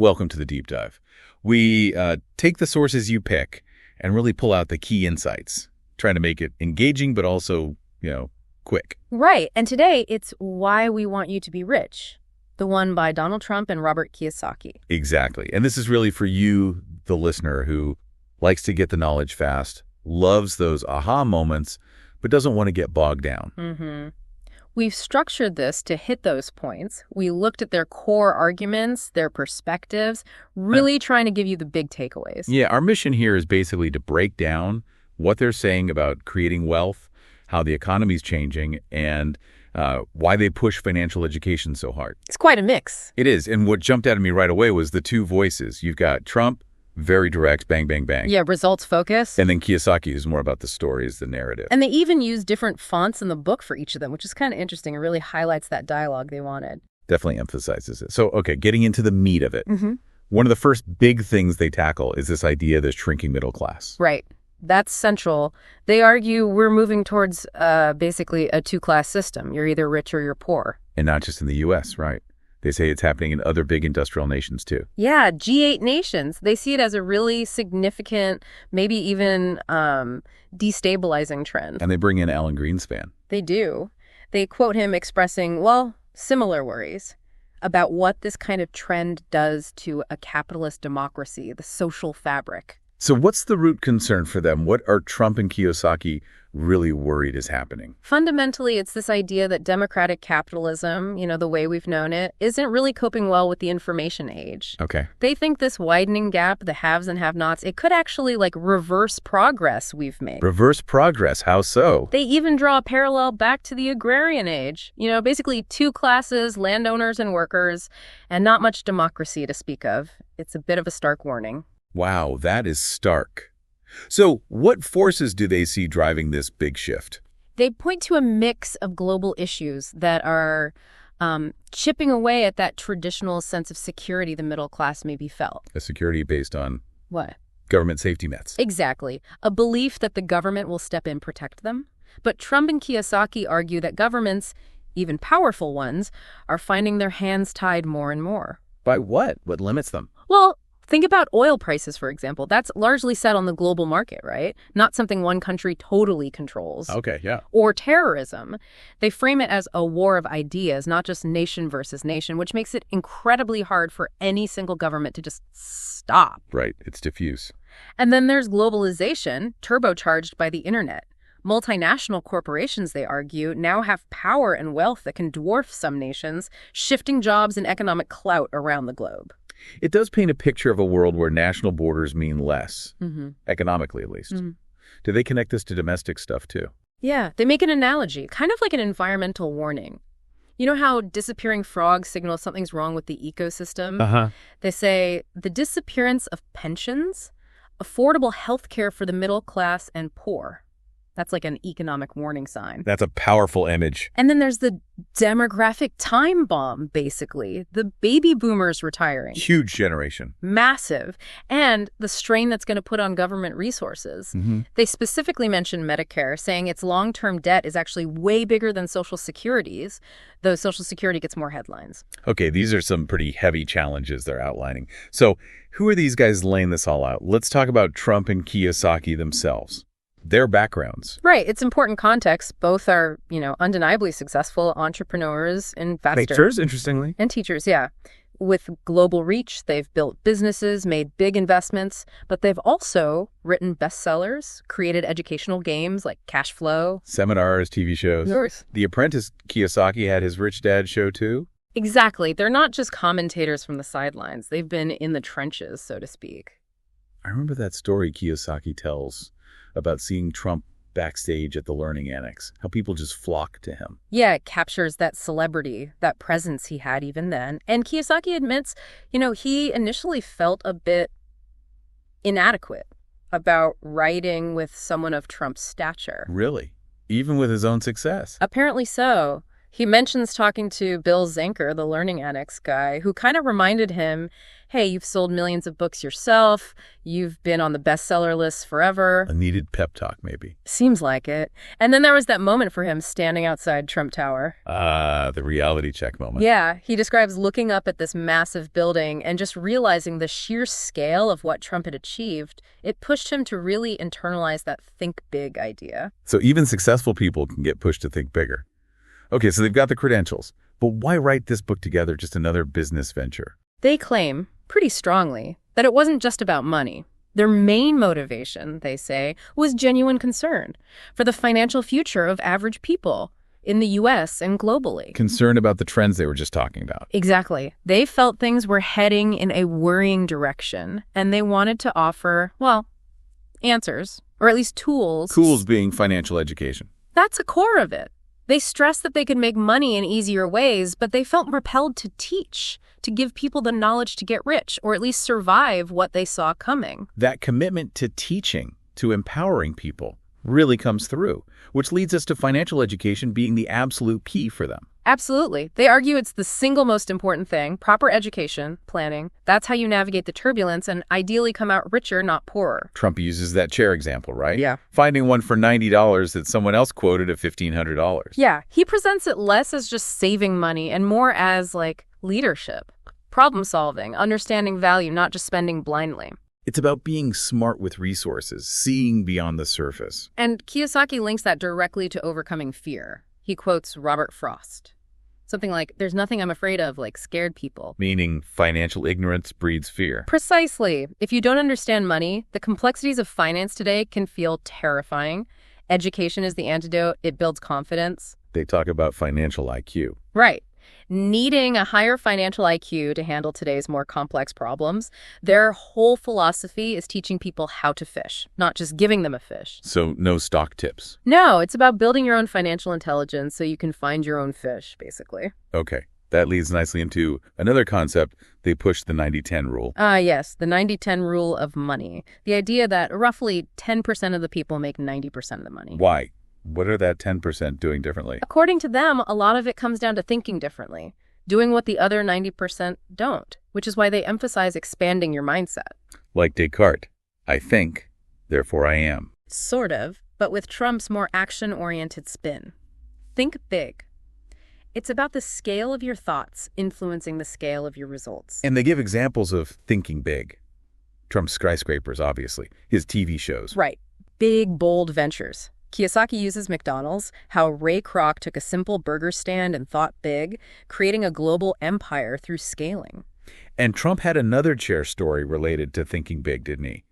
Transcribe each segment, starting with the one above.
Welcome to the deep dive. We take the sources you pick and really pull out the key insights, trying to make it engaging but also, quick. Right. And today, it's Why We Want You to Be Rich, the one by Donald Trump and Robert Kiyosaki. Exactly. And this is really for you, the listener, who likes to get the knowledge fast, loves those aha moments, but doesn't want to get bogged down. Mm-hmm. We've structured this to hit those points. We looked at their core arguments, their perspectives, really trying to give you the big takeaways. Yeah, our mission here is basically to break down what they're saying about creating wealth, how the economy's changing, and why they push financial education so hard. It's quite a mix. It is. And what jumped out at me right away was the two voices. You've got Trump, very direct, bang, bang, bang. Yeah, results focused. And then Kiyosaki, who's more about the stories, the narrative. And they even use different fonts in the book for each of them, which is kind of interesting. It really highlights that dialogue they wanted. Definitely emphasizes it. So, okay, getting into the meat of it. Mm-hmm. One of the first big things they tackle is this idea of the shrinking middle class. Right. That's central. They argue we're moving towards basically a two-class system. You're either rich or you're poor. And not just in the U.S., right? They say it's happening in other big industrial nations, too. Yeah, G8 nations. They see it as a really significant, maybe even destabilizing trend. And they bring in Alan Greenspan. They do. They quote him expressing, similar worries about what this kind of trend does to a capitalist democracy, the social fabric. So what's the root concern for them? What are Trump and Kiyosaki really worried is happening? Fundamentally, it's this idea that democratic capitalism, the way we've known it, isn't really coping well with the information age. Okay. They think this widening gap, the haves and have-nots, it could actually reverse progress we've made. Reverse progress? How so? They even draw a parallel back to the agrarian age. Basically two classes, landowners and workers, and not much democracy to speak of. It's a bit of a stark warning. Wow, that is stark. So what forces do they see driving this big shift? They point to a mix of global issues that are chipping away at that traditional sense of security the middle class may be felt. A security based on what? Government safety nets. Exactly. A belief that the government will step in and protect them. But Trump and Kiyosaki argue that governments, even powerful ones, are finding their hands tied more and more. By what? What limits them? Well, think about oil prices, for example. That's largely set on the global market, right? Not something one country totally controls. Okay, yeah. Or terrorism. They frame it as a war of ideas, not just nation versus nation, which makes it incredibly hard for any single government to just stop. Right, it's diffuse. And then there's globalization, turbocharged by the internet. Multinational corporations, they argue, now have power and wealth that can dwarf some nations, shifting jobs and economic clout around the globe. It does paint a picture of a world where national borders mean less, economically at least. Mm-hmm. Do they connect this to domestic stuff too? Yeah, they make an analogy, kind of like an environmental warning. You know how disappearing frogs signal something's wrong with the ecosystem? Uh-huh. They say the disappearance of pensions, affordable health care for the middle class and poor. That's like an economic warning sign. That's a powerful image. And then there's the demographic time bomb, basically. The baby boomers retiring. Huge generation. Massive. And the strain that's going to put on government resources. Mm-hmm. They specifically mention Medicare, saying its long-term debt is actually way bigger than Social Security's, though Social Security gets more headlines. Okay, these are some pretty heavy challenges they're outlining. So who are these guys laying this all out? Let's talk about Trump and Kiyosaki themselves. Their backgrounds. Right. It's important context. Both are, undeniably successful entrepreneurs, investors. Teachers, interestingly. And teachers, yeah. With global reach, they've built businesses, made big investments, but they've also written bestsellers, created educational games like Cash Flow. Seminars, TV shows. Yours. The Apprentice Kiyosaki had his Rich Dad show too. Exactly. They're not just commentators from the sidelines. They've been in the trenches, so to speak. I remember that story Kiyosaki tells about seeing Trump backstage at the Learning Annex, how people just flock to him. Yeah, it captures that celebrity, that presence he had even then. And Kiyosaki admits, he initially felt a bit inadequate about writing with someone of Trump's stature. Really? Even with his own success? Apparently so. He mentions talking to Bill Zanker, the Learning Annex guy, who kind of reminded him, hey, you've sold millions of books yourself. You've been on the bestseller list forever. A needed pep talk, maybe. Seems like it. And then there was that moment for him standing outside Trump Tower. The reality check moment. Yeah, he describes looking up at this massive building and just realizing the sheer scale of what Trump had achieved. It pushed him to really internalize that think big idea. So even successful people can get pushed to think bigger. Okay, so they've got the credentials, but why write this book together, just another business venture? They claim, pretty strongly, that it wasn't just about money. Their main motivation, they say, was genuine concern for the financial future of average people in the U.S. and globally. Concern about the trends they were just talking about. Exactly. They felt things were heading in a worrying direction, and they wanted to offer, well, answers, or at least tools. Tools being financial education. That's a core of it. They stressed that they could make money in easier ways, but they felt repelled to teach, to give people the knowledge to get rich, or at least survive what they saw coming. That commitment to teaching, to empowering people, really comes through, which leads us to financial education being the absolute key for them. Absolutely. They argue it's the single most important thing, proper education, planning. That's how you navigate the turbulence and ideally come out richer, not poorer. Trump uses that chair example, right? Yeah. Finding one for $90 that someone else quoted at $1,500. Yeah. He presents it less as just saving money and more as, like, leadership, problem solving, understanding value, not just spending blindly. It's about being smart with resources, seeing beyond the surface. And Kiyosaki links that directly to overcoming fear. He quotes Robert Frost. Something like, there's nothing I'm afraid of like scared people. Meaning financial ignorance breeds fear. Precisely. If you don't understand money, the complexities of finance today can feel terrifying. Education is the antidote. It builds confidence. They talk about financial IQ. Right. Needing a higher financial IQ to handle today's more complex problems, their whole philosophy is teaching people how to fish, not just giving them a fish. So no stock tips. No, it's about building your own financial intelligence so you can find your own fish, basically. Okay, that leads nicely into another concept. They push the 90-10 rule. Yes, the 90-10 rule of money. The idea that roughly 10% of the people make 90% of the money. Why? What are that 10% doing differently? According to them, a lot of it comes down to thinking differently, doing what the other 90% don't, which is why they emphasize expanding your mindset. Like Descartes, I think, therefore I am. Sort of, but with Trump's more action-oriented spin. Think big. It's about the scale of your thoughts influencing the scale of your results. And they give examples of thinking big. Trump's skyscrapers, obviously. His TV shows. Right. Big, bold ventures. Kiyosaki uses McDonald's, how Ray Kroc took a simple burger stand and thought big, creating a global empire through scaling. And Trump had another chair story related to thinking big, didn't he?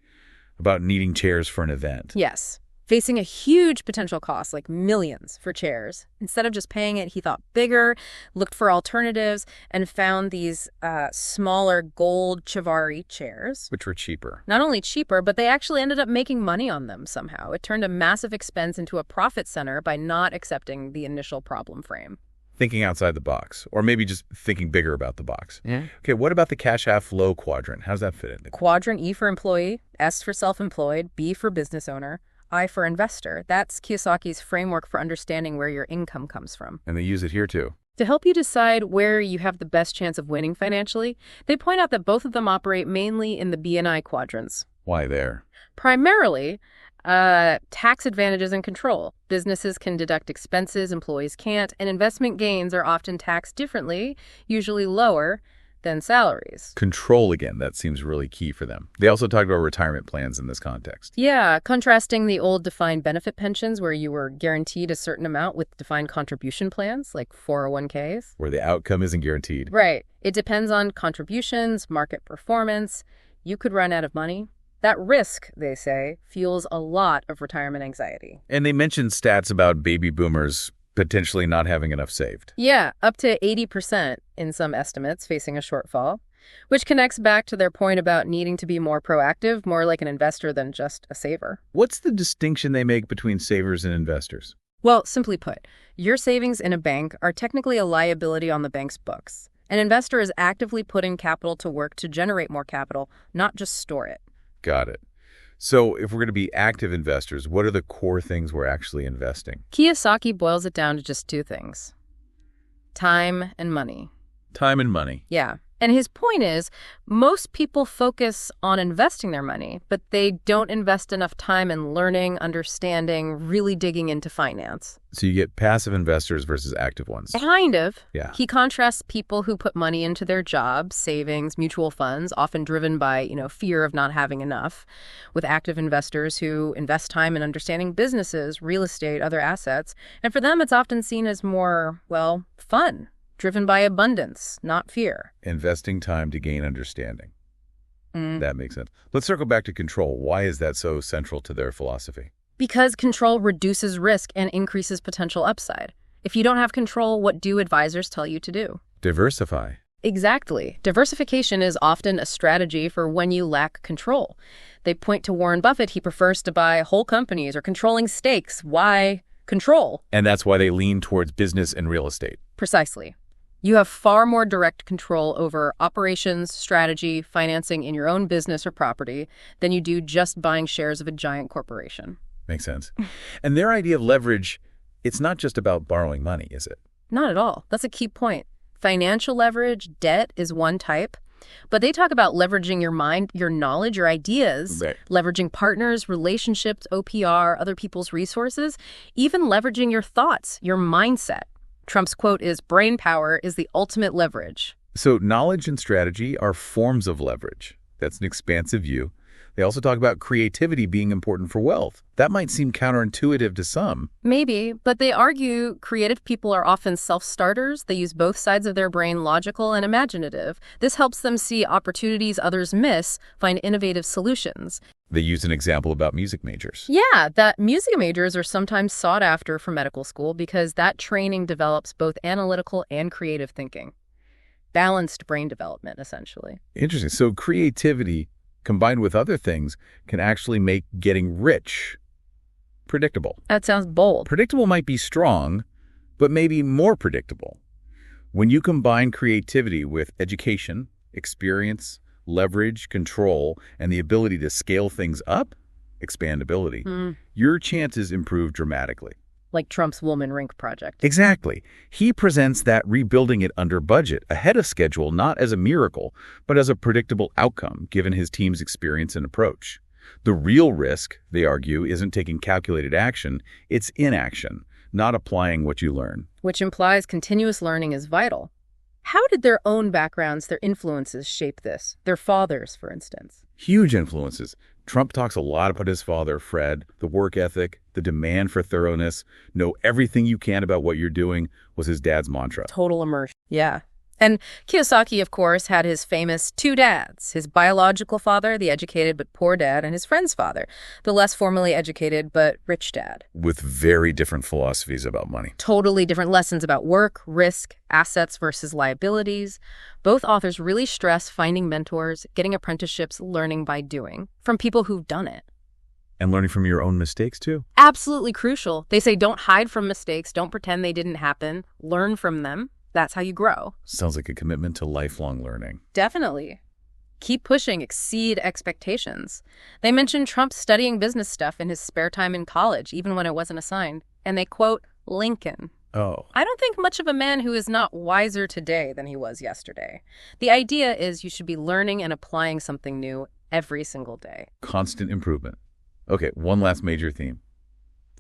About needing chairs for an event. Yes. Facing a huge potential cost, like millions, for chairs. Instead of just paying it, he thought bigger, looked for alternatives, and found these smaller gold Chiavari chairs. Which were cheaper. Not only cheaper, but they actually ended up making money on them somehow. It turned a massive expense into a profit center by not accepting the initial problem frame. Thinking outside the box, or maybe just thinking bigger about the box. Yeah. Okay, what about the cash-half flow quadrant? How does that fit in? Quadrant E for employee, S for self-employed, B for business owner, I for investor. That's Kiyosaki's framework for understanding where your income comes from. And they use it here too. To help you decide where you have the best chance of winning financially, they point out that both of them operate mainly in the B and I quadrants. Why there? Primarily, tax advantages and control. Businesses can deduct expenses employees can't, and investment gains are often taxed differently, usually lower than salaries. Control again, that seems really key for them. They also talked about retirement plans in this context. Yeah, contrasting the old defined benefit pensions where you were guaranteed a certain amount with defined contribution plans like 401ks. Where the outcome isn't guaranteed. Right. It depends on contributions, market performance. You could run out of money. That risk, they say, fuels a lot of retirement anxiety. And they mentioned stats about baby boomers potentially not having enough saved. Yeah, up to 80% in some estimates facing a shortfall, which connects back to their point about needing to be more proactive, more like an investor than just a saver. What's the distinction they make between savers and investors? Well, simply put, your savings in a bank are technically a liability on the bank's books. An investor is actively putting capital to work to generate more capital, not just store it. Got it. So if we're going to be active investors, what are the core things we're actually investing? Kiyosaki boils it down to just two things. Time and money. Time and money. Yeah. And his point is, most people focus on investing their money, but they don't invest enough time in learning, understanding, really digging into finance. So you get passive investors versus active ones. Kind of. Yeah. He contrasts people who put money into their jobs, savings, mutual funds, often driven by, fear of not having enough, with active investors who invest time in understanding businesses, real estate, other assets. And for them, it's often seen as more, fun. Driven by abundance, not fear. Investing time to gain understanding. That makes sense. Let's circle back to control. Why is that so central to their philosophy? Because control reduces risk and increases potential upside. If you don't have control, what do advisors tell you to do? Diversify. Exactly. Diversification is often a strategy for when you lack control. They point to Warren Buffett. He prefers to buy whole companies or controlling stakes. Why? Control. And that's why they lean towards business and real estate. Precisely. You have far more direct control over operations, strategy, financing in your own business or property than you do just buying shares of a giant corporation. Makes sense. And their idea of leverage, it's not just about borrowing money, is it? Not at all. That's a key point. Financial leverage, debt is one type, but they talk about leveraging your mind, your knowledge, your ideas, Right. leveraging partners, relationships, OPR, other people's resources, even leveraging your thoughts, your mindset. Trump's quote is, "Brain power is the ultimate leverage." So knowledge and strategy are forms of leverage. That's an expansive view. They also talk about creativity being important for wealth. That might seem counterintuitive to some. Maybe, but they argue creative people are often self-starters. They use both sides of their brain, logical and imaginative. This helps them see opportunities others miss, find innovative solutions. They use an example about music majors. Yeah, that music majors are sometimes sought after for medical school because that training develops both analytical and creative thinking. Balanced brain development, essentially. Interesting. So creativity, combined with other things, can actually make getting rich predictable. That sounds bold. Predictable might be strong, but maybe more predictable. When you combine creativity with education, experience, leverage, control, and the ability to scale things up, expandability, your chances improve dramatically. Like Trump's Woolman Rink project. Exactly. He presents that rebuilding it under budget, ahead of schedule, not as a miracle, but as a predictable outcome, given his team's experience and approach. The real risk, they argue, isn't taking calculated action, it's inaction, not applying what you learn. Which implies continuous learning is vital. How did their own backgrounds, their influences shape this? Their fathers, for instance. Huge influences. Trump talks a lot about his father, Fred. The work ethic, the demand for thoroughness, know everything you can about what you're doing was his dad's mantra. Total immersion. Yeah. And Kiyosaki, of course, had his famous two dads, his biological father, the educated but poor dad, and his friend's father, the less formally educated but rich dad. With very different philosophies about money. Totally different lessons about work, risk, assets versus liabilities. Both authors really stress finding mentors, getting apprenticeships, learning by doing, from people who've done it. And learning from your own mistakes, too. Absolutely crucial. They say don't hide from mistakes, don't pretend they didn't happen, learn from them. That's how you grow. Sounds like a commitment to lifelong learning. Definitely. Keep pushing, exceed expectations. They mentioned Trump studying business stuff in his spare time in college, even when it wasn't assigned. And they quote Lincoln. Oh. I don't think much of a man who is not wiser today than he was yesterday. The idea is you should be learning and applying something new every single day. Constant improvement. Okay, one last major theme.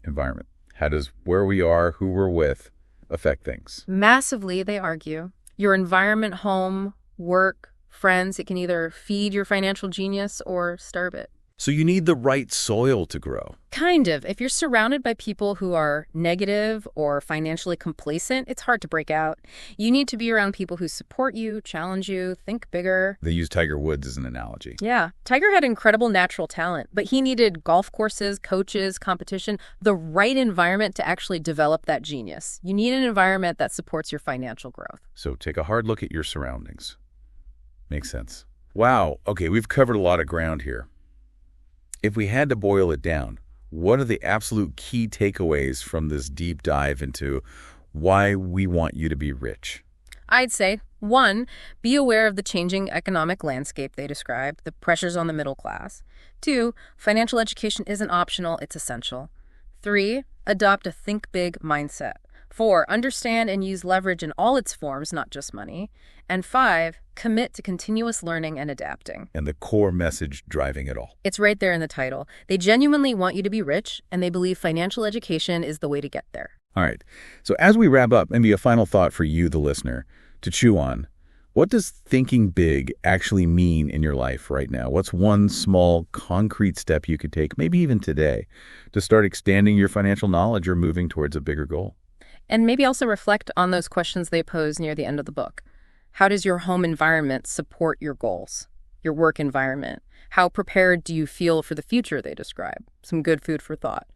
Environment. How does where we are, who we're with, affect things? Massively, they argue. Your environment, home, work, friends, it can either feed your financial genius or starve it. So you need the right soil to grow. Kind of. If you're surrounded by people who are negative or financially complacent, it's hard to break out. You need to be around people who support you, challenge you, think bigger. They use Tiger Woods as an analogy. Yeah. Tiger had incredible natural talent, but he needed golf courses, coaches, competition, the right environment to actually develop that genius. You need an environment that supports your financial growth. So take a hard look at your surroundings. Makes sense. Wow. Okay, we've covered a lot of ground here. If we had to boil it down, what are the absolute key takeaways from this deep dive into why we want you to be rich? I'd say, 1, be aware of the changing economic landscape they described, the pressures on the middle class. 2, financial education isn't optional, it's essential. 3, adopt a think big mindset. 4, understand and use leverage in all its forms, not just money. And 5, commit to continuous learning and adapting. And the core message driving it all. It's right there in the title. They genuinely want you to be rich, and they believe financial education is the way to get there. All right. So as we wrap up, maybe a final thought for you, the listener, to chew on. What does thinking big actually mean in your life right now? What's one small, concrete step you could take, maybe even today, to start expanding your financial knowledge or moving towards a bigger goal? And maybe also reflect on those questions they pose near the end of the book. How does your home environment support your goals? Your work environment? How prepared do you feel for the future they describe? Some good food for thought.